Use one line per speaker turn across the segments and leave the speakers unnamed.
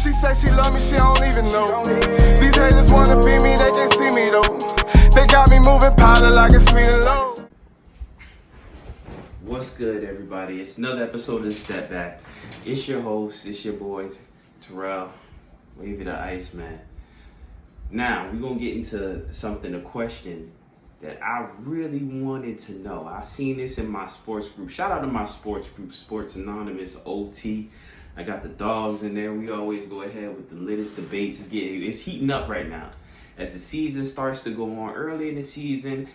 She say she love me, she don't even know. These haters wanna be me, they can't see me though. They got me moving powder like it's sweet and low.
What's good, everybody? It's another episode of The Step Back. It's your host, it's your boy, Terrell, Wavy the Iceman. Now, we're going to get into something, a question that I really wanted to know. I seen this in my sports group. Shout out to my sports group, Sports Anonymous, OT. I got the dogs in there. We always go ahead with the latest debates. It's heating up right now. As the season starts to go on early in the season,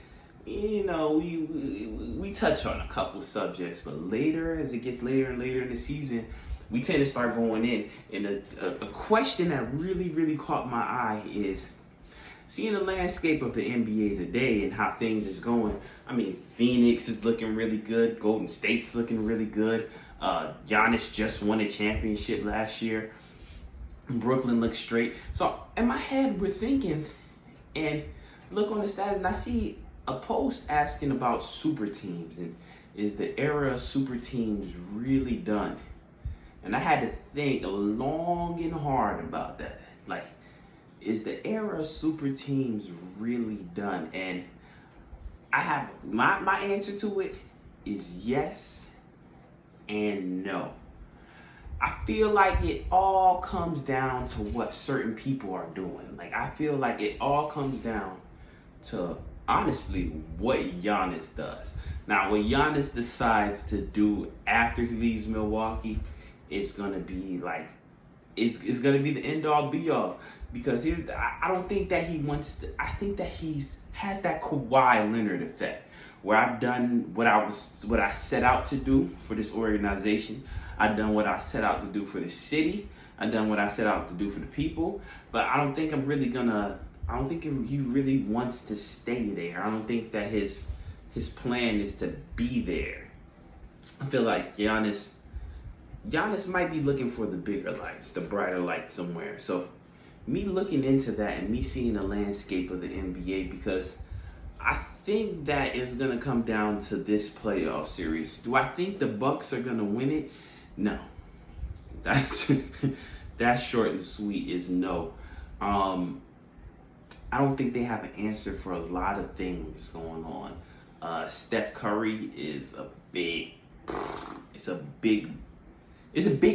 you know, we touch on a couple subjects, but later, as it gets later and later in the season, we tend to start going in. And a question that really caught my eye is seeing the landscape of the NBA today and how things is going. I mean, Phoenix is looking really good. Golden State's looking really good. Giannis just won a championship last year. Brooklyn looks straight. So in my head, we're thinking, and look on the stats, and I see a post asking about super teams and is the era of super teams really done? And I had to think long and hard about that. Like, is the era of super teams really done? And I have my answer to it is yes and no. I feel like it all comes down to what certain people are doing. Like, I feel like it all comes down to, honestly, what Giannis does. Now, what Giannis decides to do after he leaves Milwaukee is going to be like, it's going to be the end all be all. Because I don't think that he wants to, I think that has that Kawhi Leonard effect, where I've done what I set out to do for this organization. I've done what I set out to do for the city. I've done what I set out to do for the people. But I don't think I don't think he really wants to stay there. I don't think that his plan is to be there. I feel like Giannis might be looking for the bigger lights, the brighter lights somewhere. So me looking into that and me seeing the landscape of the NBA, because I think that is going to come down to this playoff series. Do I think the Bucks are going to win it? No. That's short and sweet is no. I don't think they have an answer for a lot of things going on. Steph Curry is a big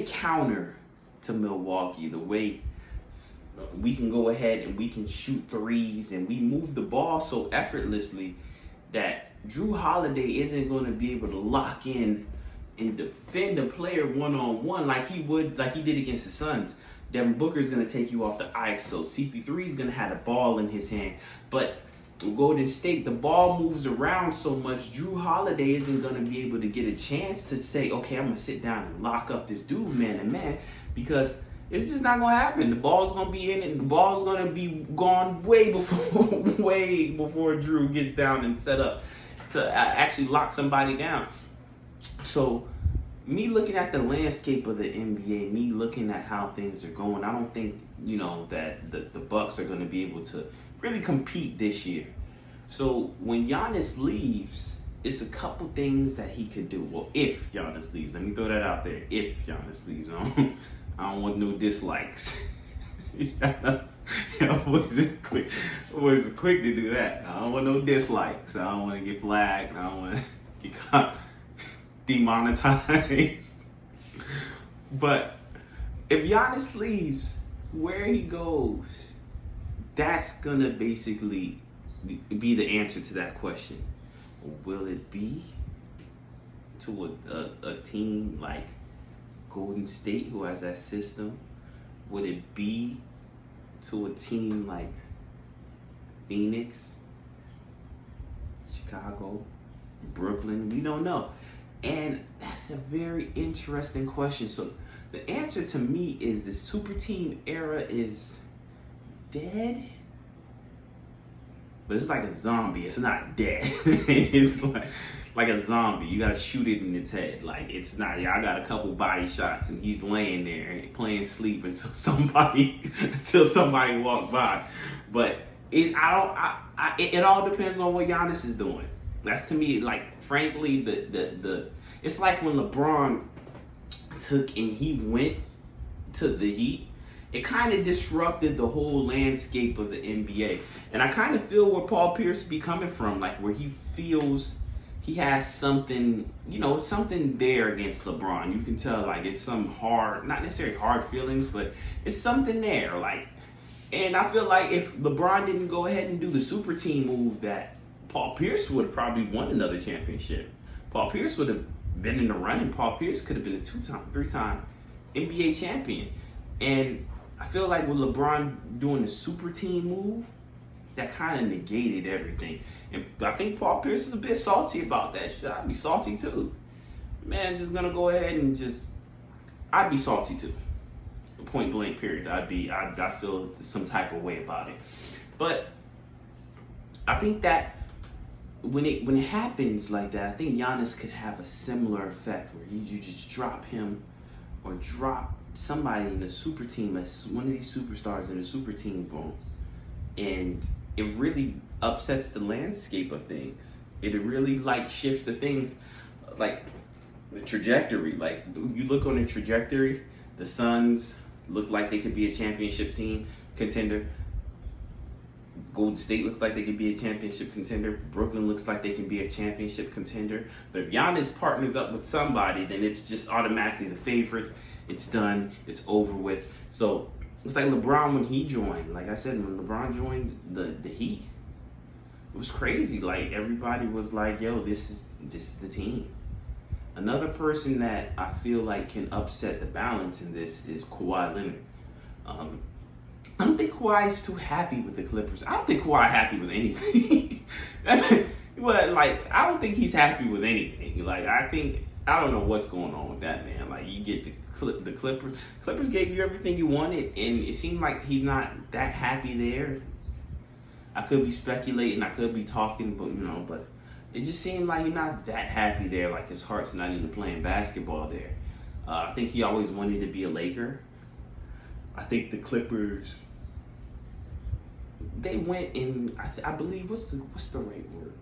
counter to Milwaukee. The way we can go ahead and we can shoot threes and we move the ball so effortlessly that Drew Holiday isn't going to be able to lock in and defend a player one-on-one like he did against the Suns. Devin Booker is going to take you off the ISO. CP3 is going to have the ball in his hand. But Golden State, the ball moves around so much, Drew Holiday isn't going to be able to get a chance to say, okay, I'm going to sit down and lock up this dude man to man, because it's just not going to happen. The ball's going to be in it, and the ball's going to be gone way before Drew gets down and set up to actually lock somebody down. So me looking at the landscape of the NBA, me looking at how things are going, I don't think, that the Bucks are going to be able to really compete this year. So when Giannis leaves, it's a couple things that he could do. Well, if Giannis leaves, let me throw that out there. If Giannis leaves, I don't want no dislikes. Was quick to do that. I don't want no dislikes. I don't want to get flagged. I don't want to get demonetized. But if Giannis leaves, where he goes, that's gonna basically be the answer to that question. Will it be to a team like Golden State, who has that system? Would it be to a team like Phoenix, Chicago, Brooklyn? We don't know. And that's a very interesting question. So the answer to me is the super team era is dead, but it's like a zombie. It's not dead. It's like a zombie. You gotta shoot it in its head. Like, it's not. I got a couple body shots, and he's laying there playing sleep until somebody walk by. But it all depends on what Giannis is doing. That's, to me, like, frankly, the it's like when LeBron took and he went to the Heat. it kind of disrupted the whole landscape of the NBA. And I kind of feel where Paul Pierce be coming from, like where he feels he has something, something there against LeBron. You can tell, like, it's some hard, not necessarily hard feelings, but it's something there, like. And I feel like if LeBron didn't go ahead and do the super team move, that Paul Pierce would have probably won another championship. Paul Pierce would have been in the running. Paul Pierce could have been a 3-time NBA champion. And I feel like with LeBron doing the super team move, that kind of negated everything. And I think Paul Pierce is a bit salty about that shit. I'd be salty too. Man, just gonna go ahead and I'd be salty too. Point blank period. I feel some type of way about it. But I think that when it happens like that, I think Giannis could have a similar effect where you just drop him or drop somebody in the super team as one of these superstars in the super team, boom. And it really upsets the landscape of things. It really shifts the things, like the trajectory. Like you look on the trajectory, the Suns look like they could be a championship team contender. Golden State looks like they could be a championship contender. Brooklyn looks like they can be a championship contender. But if Giannis partners up with somebody, then it's just automatically the favorites. It's done. It's over with. So it's like LeBron when he joined. Like I said, when LeBron joined the Heat, it was crazy. Like everybody was like, "Yo, this is the team." Another person that I feel like can upset the balance in this is Kawhi Leonard. I don't think Kawhi is too happy with the Clippers. I don't think Kawhi happy with anything. But I don't think he's happy with anything. I don't know what's going on with that man. Like you get the Clippers. Clippers gave you everything you wanted, and it seemed like he's not that happy there. I could be speculating. I could be talking, but it just seemed like he's not that happy there. Like his heart's not into playing basketball there. I think he always wanted to be a Laker. I think the Clippers, they went in. I believe what's the right word?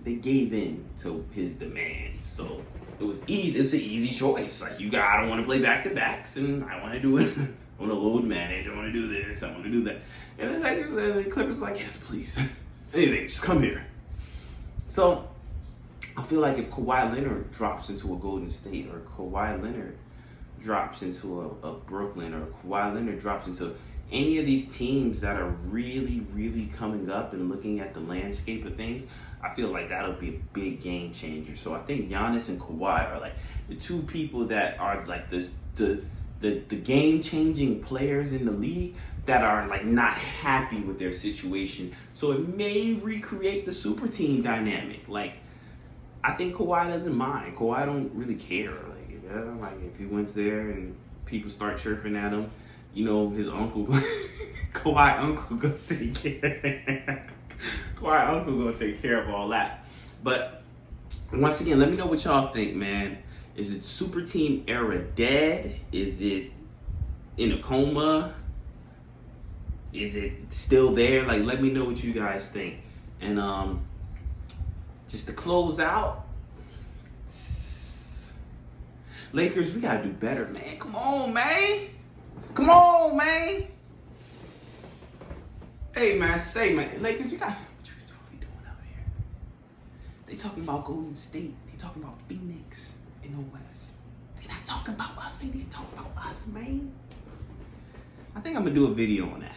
They gave in to his demands. So it was easy. It's an easy choice. Like I don't want to play back to backs, and I want to do it. I want to load manage. I want to do this. I want to do that. And the Clippers like, yes, please. Anything, just come here. So I feel like if Kawhi Leonard drops into a Golden State, or Kawhi Leonard drops into a Brooklyn, or Kawhi Leonard drops into any of these teams that are really, really coming up and looking at the landscape of things, I feel like that'll be a big game changer. So I think Giannis and Kawhi are like the two people that are like the game changing players in the league that are like not happy with their situation. So it may recreate the super team dynamic. Like I think Kawhi doesn't mind. Kawhi don't really care. Like if he went there and people start chirping at him, his uncle, Kawhi uncle gonna take care. Kawhi uncle gonna take care of all that. But once again, let me know what y'all think, man. Is it super team era dead? Is it in a coma? Is it still there? Like, let me know what you guys think. And just to close out, Lakers, we gotta do better, man. Come on, man. Come on, man. Hey, man, Lakers, what we doing out here? They talking about Golden State. They talking about Phoenix in the West. They not talking about us. They need to talk about us, man. I think I'm gonna do a video on that.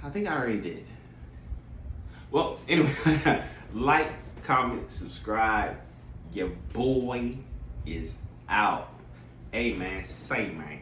I think I already did. Well, anyway, like, comment, subscribe. Your boy is out. Hey, man, say, man.